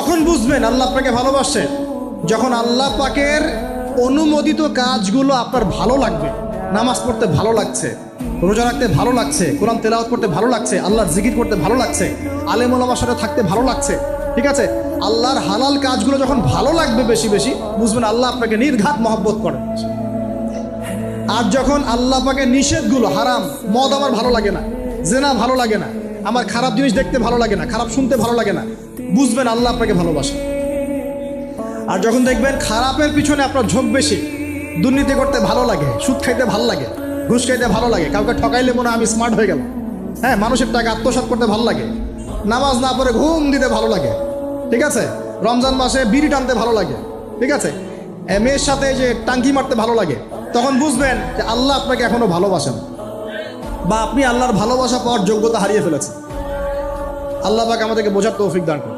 কখন বুঝবেন আল্লাহ আপনাকে ভালোবাসে? যখন আল্লাহ পাকের অনুমোদিত কাজগুলো আপনার ভালো লাগবে। নামাজ পড়তে ভালো লাগছে, রোজা রাখতে ভালো লাগছে, কোরআন তেলাওয়াত করতে ভালো লাগছে, আল্লাহর জিকির করতে ভালো লাগছে, আলেম ওলামার সাথে থাকতে ভালো লাগছে। ঠিক আছে, আল্লাহর হালাল কাজগুলো যখন ভালো লাগবে বেশি বেশি, বুঝবেন আল্লাহ আপনাকে নির্ঘাত মহব্বত করেন। আর যখন আল্লাহ পাকের নিষেধগুলো, হারাম, মদ আমার ভালো লাগে না, জেনা ভালো লাগে না, আমার খারাপ জিনিস দেখতে ভালো লাগে না, খারাপ শুনতে ভালো লাগে না, বুঝবেন আল্লাহ আপনাকে ভালোবাসে। আর যখন দেখবেন খারাপের পিছনে আপনার ঝোঁক বেশি, দুর্নীতি করতে ভালো লাগে, সুদ খাইতে ভালো লাগে, ঘুষ খাইতে ভালো লাগে, কাউকে ঠকাইলে মনে হয় আমি স্মার্ট হয়ে গেলাম, হ্যাঁ, মানুষের টাকা আত্মসাৎ করতে ভালো লাগে, নামাজ না পড়ে ঘুম দিতে ভালো লাগে, ঠিক আছে, রমজান মাসে বিড়ি টানতে ভালো লাগে, ঠিক আছে, মেয়ের সাথে যে টাঙ্কি মারতে ভালো লাগে, তখন বুঝবেন যে আল্লাহ আপনাকে এখনো ভালোবাসেন, বা আপনি আল্লাহর ভালোবাসা পাওয়ার যোগ্যতা হারিয়ে ফেলেছেন। আল্লাহ পাক আমাদেরকে বোঝার তৌফিক দান করুন।